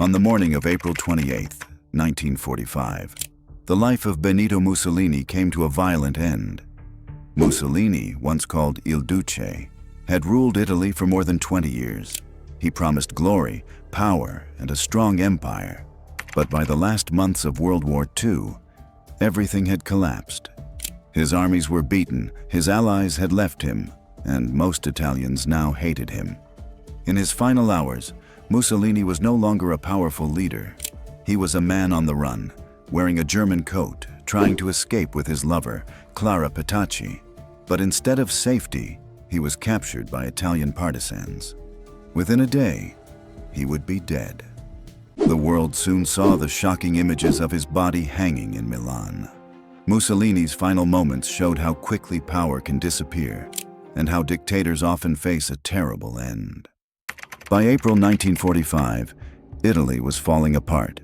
On the morning of April 28, 1945, the life of Benito Mussolini came to a violent end. Mussolini, once called Il Duce, had ruled Italy for more than 20 years. He promised glory, power, and a strong empire. But by the last months of World War II, everything had collapsed. His armies were beaten, his allies had left him, and most Italians now hated him. In his final hours, Mussolini was no longer a powerful leader. He was a man on the run, wearing a German coat, trying to escape with his lover, Clara Petacci. But instead of safety, he was captured by Italian partisans. Within a day, he would be dead. The world soon saw the shocking images of his body hanging in Milan. Mussolini's final moments showed how quickly power can disappear and how dictators often face a terrible end. By April 1945, Italy was falling apart.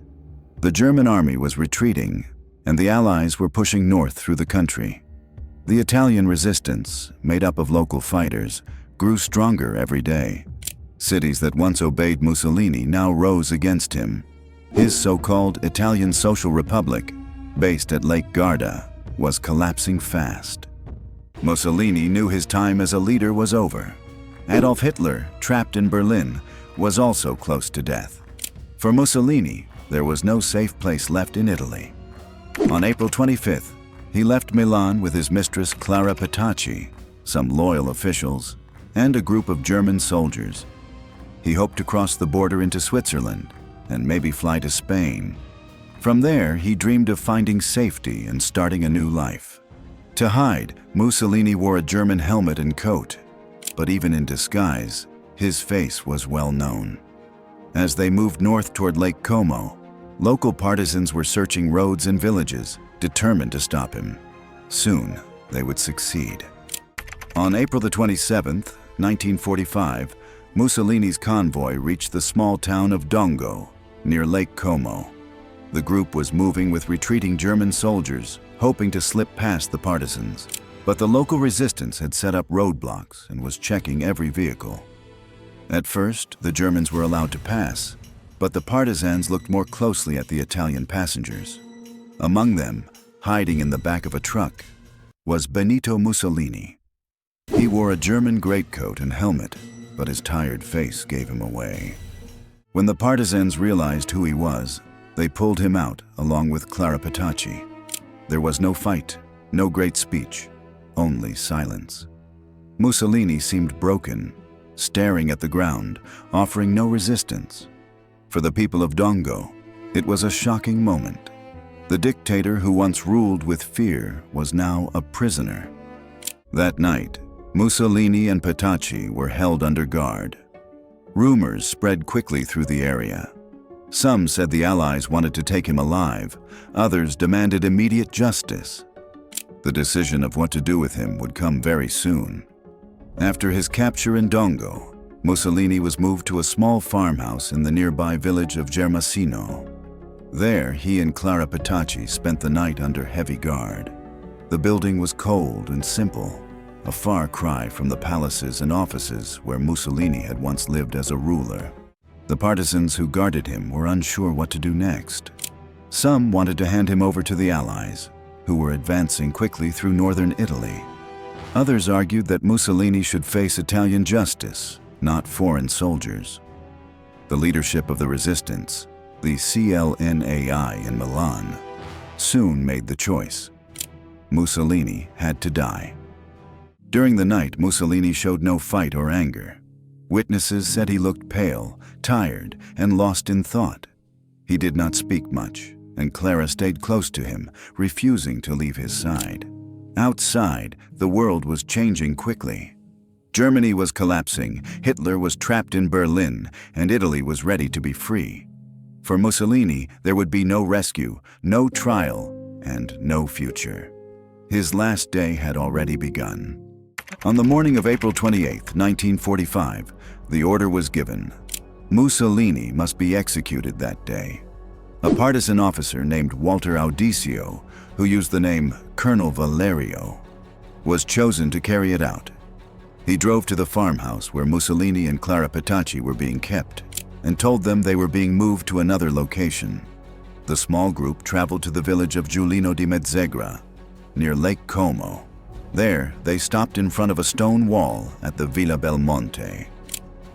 The German army was retreating, and the Allies were pushing north through the country. The Italian resistance, made up of local fighters, grew stronger every day. Cities that once obeyed Mussolini now rose against him. His so-called Italian Social Republic, based at Lake Garda, was collapsing fast. Mussolini knew his time as a leader was over. Adolf Hitler, trapped in Berlin, was also close to death. For Mussolini, there was no safe place left in Italy. On April 25th, he left Milan with his mistress Clara Petacci, some loyal officials, and a group of German soldiers. He hoped to cross the border into Switzerland and maybe fly to Spain. From there, he dreamed of finding safety and starting a new life. To hide, Mussolini wore a German helmet and coat, but even in disguise, his face was well known. As they moved north toward Lake Como, local partisans were searching roads and villages, determined to stop him. Soon, they would succeed. On April the 27th, 1945, Mussolini's convoy reached the small town of Dongo, near Lake Como. The group was moving with retreating German soldiers, hoping to slip past the partisans. But the local resistance had set up roadblocks and was checking every vehicle. At first, the Germans were allowed to pass, but the partisans looked more closely at the Italian passengers. Among them, hiding in the back of a truck, was Benito Mussolini. He wore a German greatcoat and helmet, but his tired face gave him away. When the partisans realized who he was, they pulled him out along with Clara Petacci. There was no fight, no great speech, only silence. Mussolini seemed broken, staring at the ground, offering no resistance. For the people of Dongo, it was a shocking moment. The dictator who once ruled with fear was now a prisoner. That night, Mussolini and Petacci were held under guard. Rumors spread quickly through the area. Some said the Allies wanted to take him alive, others demanded immediate justice. The decision of what to do with him would come very soon. After his capture in Dongo, Mussolini was moved to a small farmhouse in the nearby village of Germasino. There, he and Clara Petacci spent the night under heavy guard. The building was cold and simple, a far cry from the palaces and offices where Mussolini had once lived as a ruler. The partisans who guarded him were unsure what to do next. Some wanted to hand him over to the Allies, who were advancing quickly through northern Italy. Others argued that Mussolini should face Italian justice, not foreign soldiers. The leadership of the resistance, the CLNAI in Milan, soon made the choice. Mussolini had to die. During the night, Mussolini showed no fight or anger. Witnesses said he looked pale, tired, and lost in thought. He did not speak much, and Clara stayed close to him, refusing to leave his side. Outside, the world was changing quickly. Germany was collapsing, Hitler was trapped in Berlin, and Italy was ready to be free. For Mussolini, there would be no rescue, no trial, and no future. His last day had already begun. On the morning of April 28, 1945, the order was given. Mussolini must be executed that day. A partisan officer named Walter Audicio, who used the name Colonel Valerio, was chosen to carry it out. He drove to the farmhouse where Mussolini and Clara Petacci were being kept. and told them they were being moved to another location. The small group traveled to the village of Giulino di Mezzegra, near Lake Como. There, they stopped in front of a stone wall at the Villa Belmonte.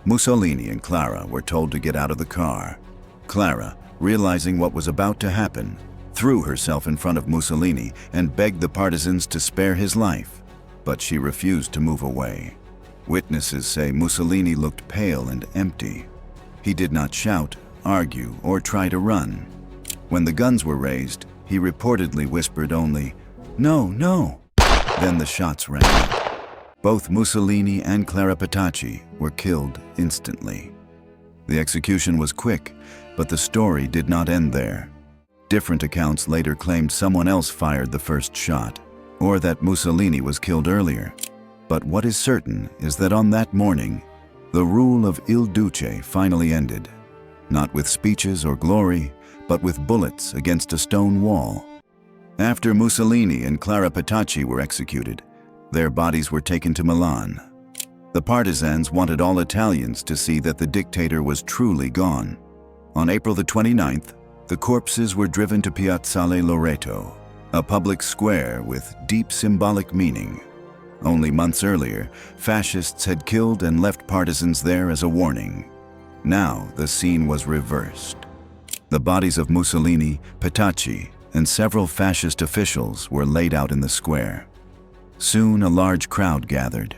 Mussolini and Clara were told to get out of the car. Clara, realizing what was about to happen, threw herself in front of Mussolini and begged the partisans to spare his life, but she refused to move away. Witnesses say Mussolini looked pale and empty. He did not shout, argue, or try to run. When the guns were raised, he reportedly whispered only, "No, no." Then the shots rang out. Both Mussolini and Clara Petacci were killed instantly. The execution was quick, but the story did not end there. Different accounts later claimed someone else fired the first shot, or that Mussolini was killed earlier. But what is certain is that on that morning, the rule of Il Duce finally ended, not with speeches or glory, but with bullets against a stone wall. After Mussolini and Clara Petacci were executed, their bodies were taken to Milan. The partisans wanted all Italians to see that the dictator was truly gone. On April the 29th, the corpses were driven to Piazzale Loreto, a public square with deep symbolic meaning. Only months earlier, fascists had killed and left partisans there as a warning. Now the scene was reversed. The bodies of Mussolini, Petacci, and several fascist officials were laid out in the square. Soon a large crowd gathered.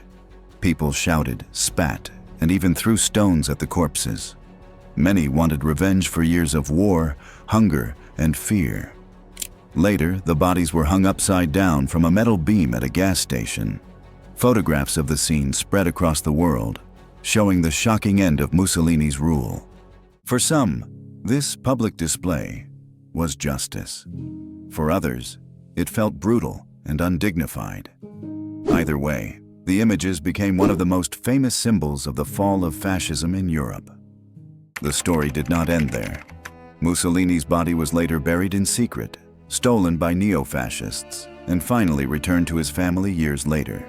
People shouted, spat, and even threw stones at the corpses. Many wanted revenge for years of war, hunger, and fear. Later, the bodies were hung upside down from a metal beam at a gas station. Photographs of the scene spread across the world, showing the shocking end of Mussolini's rule. For some, this public display was justice. For others, it felt brutal and undignified. Either way, the images became one of the most famous symbols of the fall of fascism in Europe. The story did not end there. Mussolini's body was later buried in secret, stolen by neo-fascists, and finally returned to his family years later.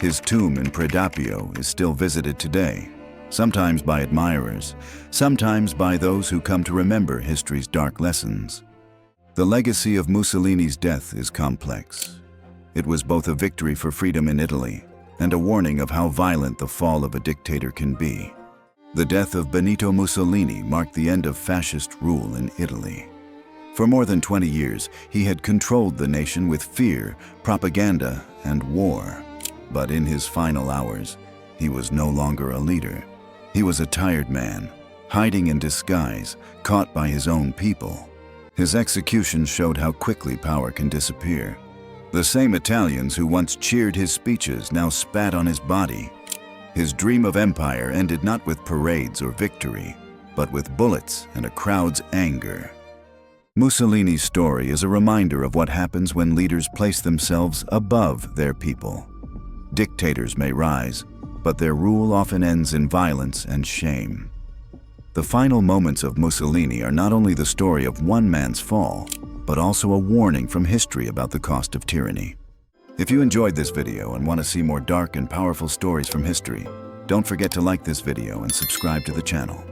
His tomb in Predappio is still visited today, sometimes by admirers, sometimes by those who come to remember history's dark lessons. The legacy of Mussolini's death is complex. It was both a victory for freedom in Italy and a warning of how violent the fall of a dictator can be. The death of Benito Mussolini marked the end of fascist rule in Italy. For more than 20 years, he had controlled the nation with fear, propaganda, and war. But in his final hours, he was no longer a leader. He was a tired man, hiding in disguise, caught by his own people. His execution showed how quickly power can disappear. The same Italians who once cheered his speeches now spat on his body. His dream of empire ended not with parades or victory, but with bullets and a crowd's anger. Mussolini's story is a reminder of what happens when leaders place themselves above their people. Dictators may rise, but their rule often ends in violence and shame. The final moments of Mussolini are not only the story of one man's fall, but also a warning from history about the cost of tyranny. If you enjoyed this video and want to see more dark and powerful stories from history, don't forget to like this video and subscribe to the channel.